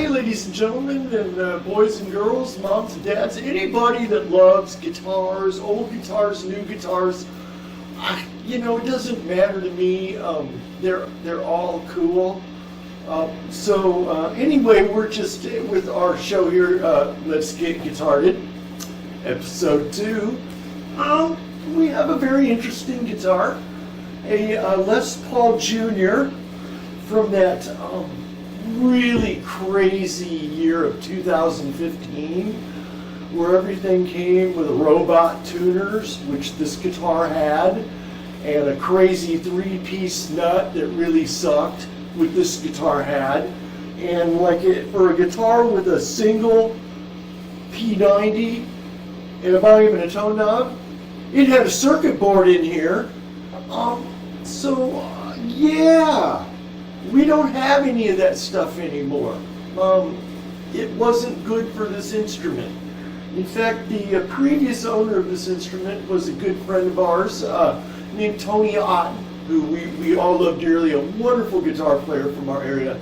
Hey, ladies and gentlemen, and boys and girls, moms and dads, anybody that loves guitars, old guitars, new guitars, it doesn't matter to me. They're all cool. Anyway, we're just with our show here. Let's Get Guitarded, episode 2. We have a very interesting guitar, a Les Paul Jr. from that really crazy year of 2015, where everything came with robot tuners, which this guitar had, and a crazy 3-piece nut that really sucked, which this guitar had. And for a guitar with a single P90 and a volume and a tone knob, it had a circuit board in here. Yeah. We don't have any of that stuff anymore. It wasn't good for this instrument. In fact, the previous owner of this instrument was a good friend of ours named Tony Otten, who we all love dearly, a wonderful guitar player from our area.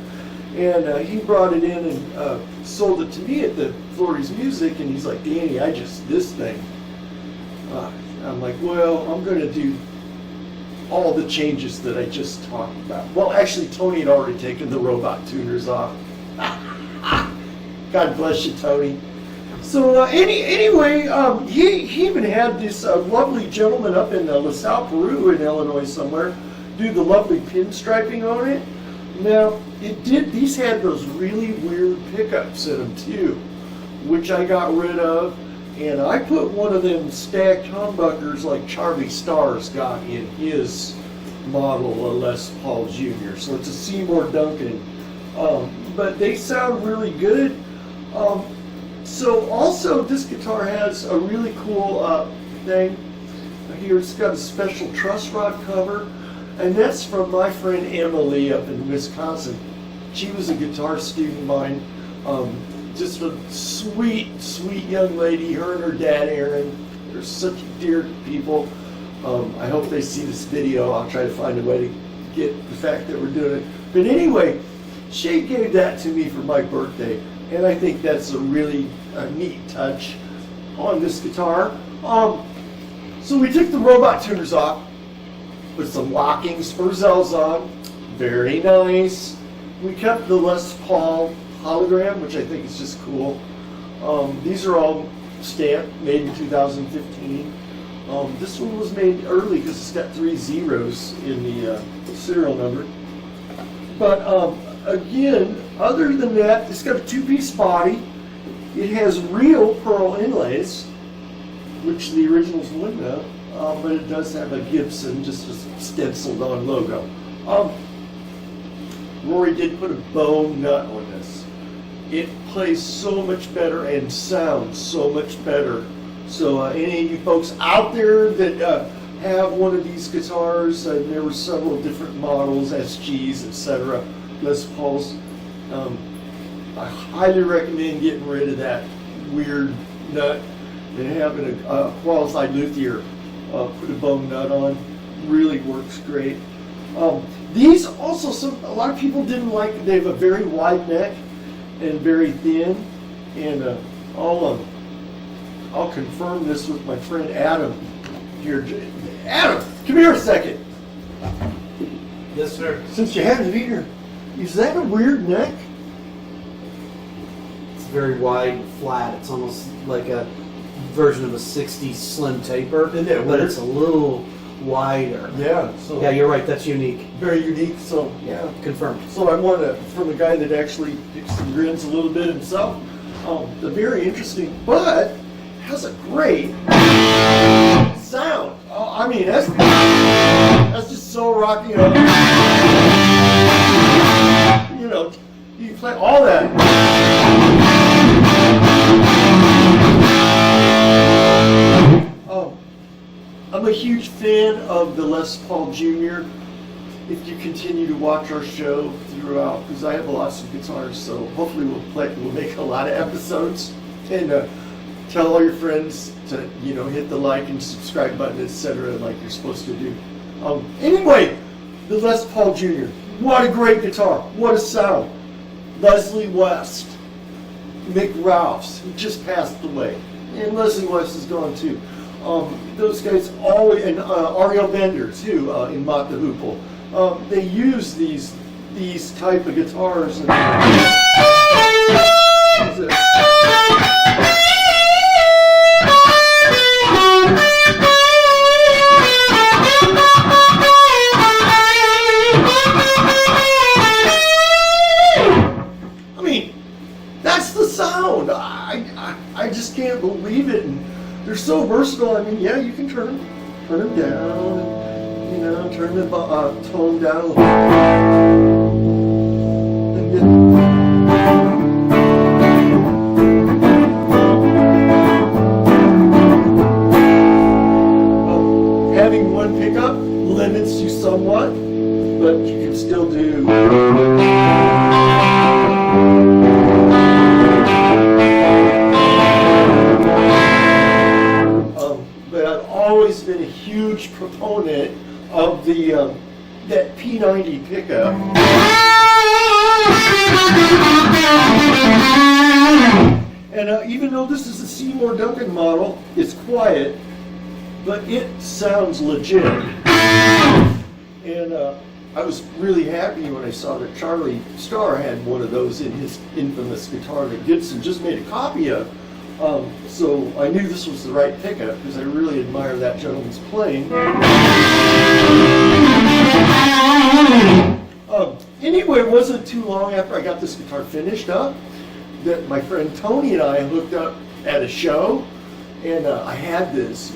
And he brought it in and sold it to me at the Florida's Music, and he's like, Danny, this thing. I'm like, well, I'm going to do all the changes that I just talked about. Well, actually, Tony had already taken the robot tuners off. God bless you, Tony. So anyway, he even had this lovely gentleman up in LaSalle, Peru, in Illinois somewhere, do the lovely pinstriping on it. Now, these had those really weird pickups in them too, which I got rid of. And I put one of them stacked humbuckers like Charlie Starr's got in his model, a Les Paul Jr. So it's a Seymour Duncan. But they sound really good. So also this guitar has a really cool thing. Here it's got a special truss rod cover. And that's from my friend Emily up in Wisconsin. She was a guitar student of mine. Just a sweet, sweet young lady, her and her dad, Aaron. They're such dear people. I hope they see this video. I'll try to find a way to get the fact that we're doing it. But anyway, she gave that to me for my birthday, and I think that's a really neat touch on this guitar. So we took the robot tuners off, put some locking Spurzells on. Very nice. We kept the Les Paul hologram, which I think is just cool. These are all stamped, made in 2015. This one was made early because it's got 3 zeros in the serial number. But again, other than that, it's got a 2-piece body. It has real pearl inlays, which the originals wouldn't have, but it does have a Gibson, just a stenciled on logo. Rory did put a bone nut on this. It plays so much better and sounds so much better. So any of you folks out there that have one of these guitars, there were several different models, SGs, etc., Les Pauls, I highly recommend getting rid of that weird nut and having a qualified luthier put a bone nut on. Really works great. These also, a lot of people didn't like, they have a very wide neck and very thin, and I'll confirm this with my friend Adam here. Adam, come here a second. Yes, sir. Since you have it here, is that a weird neck? It's very wide and flat. It's almost like a version of a 60s slim taper, Isn't that but weird? it's a little wider. Yeah. So Yeah, you're right. That's unique. very unique. So yeah. Confirmed. So I want to, from a guy that actually picks and grins a little bit himself, the very interesting, but has a great sound. I mean, that's just so rocky. You can play all that. I'm a huge fan of the Les Paul Jr. If you continue to watch our show throughout, because I have lots of guitars, so hopefully we'll make a lot of episodes, and tell all your friends to hit the like and subscribe button, etc., like you're supposed to do. Anyway, the Les Paul Jr. What a great guitar! What a sound! Leslie West. McRalphs, who just passed away, and Leslie West is gone too. Those guys always, and Ariel Bender too, in Mott the Hoople. They use these type of guitars. And, I mean, that's the sound. I just can't believe it. And they're so versatile. I mean, yeah, you can turn them down, and, you know, turn the tone down a little bit. Having one pickup limits you somewhat, but you can still do. But I've always been a huge proponent of the that P90 pickup. And even though this is a Seymour Duncan model, it's quiet, but it sounds legit. And I was really happy when I saw that Charlie Starr had one of those in his infamous guitar that Gibson just made a copy of. So I knew this was the right pickup because I really admire that gentleman's playing. Anyway, it wasn't too long after I got this guitar finished up that my friend Tony and I hooked up at a show, and I had this.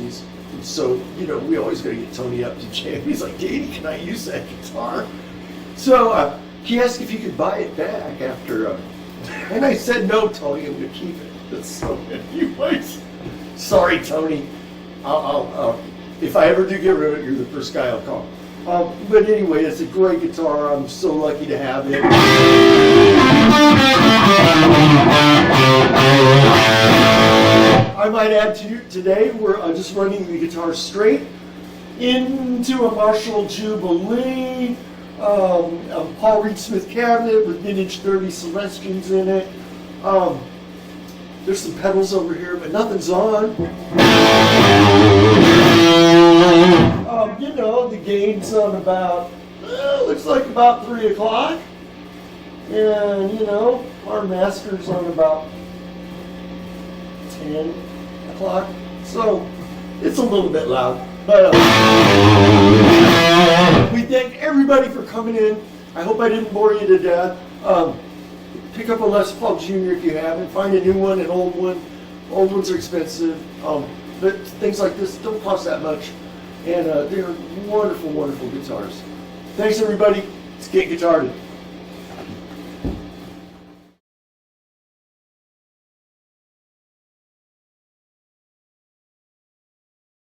So, you know, we always got to get Tony up to jam. He's like, Katie, can I use that guitar? So he asked if he could buy it back after, and I said, no, Tony, I'm going to keep it. So anyways, sorry, Tony. I'll if I ever do get rid of it, you're the first guy I'll call. But anyway, it's a great guitar. I'm so lucky to have it. I might add to you today, we're just running the guitar straight into a Marshall Jubilee, a Paul Reed Smith cabinet with vintage 30 Celestians in it. There's some pedals over here, but nothing's on. You know, the gain's on about, looks like about 3 o'clock. And, you know, our master's on about 10 o'clock. So, it's a little bit loud. But we thank everybody for coming in. I hope I didn't bore you to death. Pick up a Les Paul Jr. if you haven't. Find a new one, an old one. Old ones are expensive, but things like this don't cost that much. And they're wonderful, wonderful guitars. Thanks, everybody. It's Get Guitarded.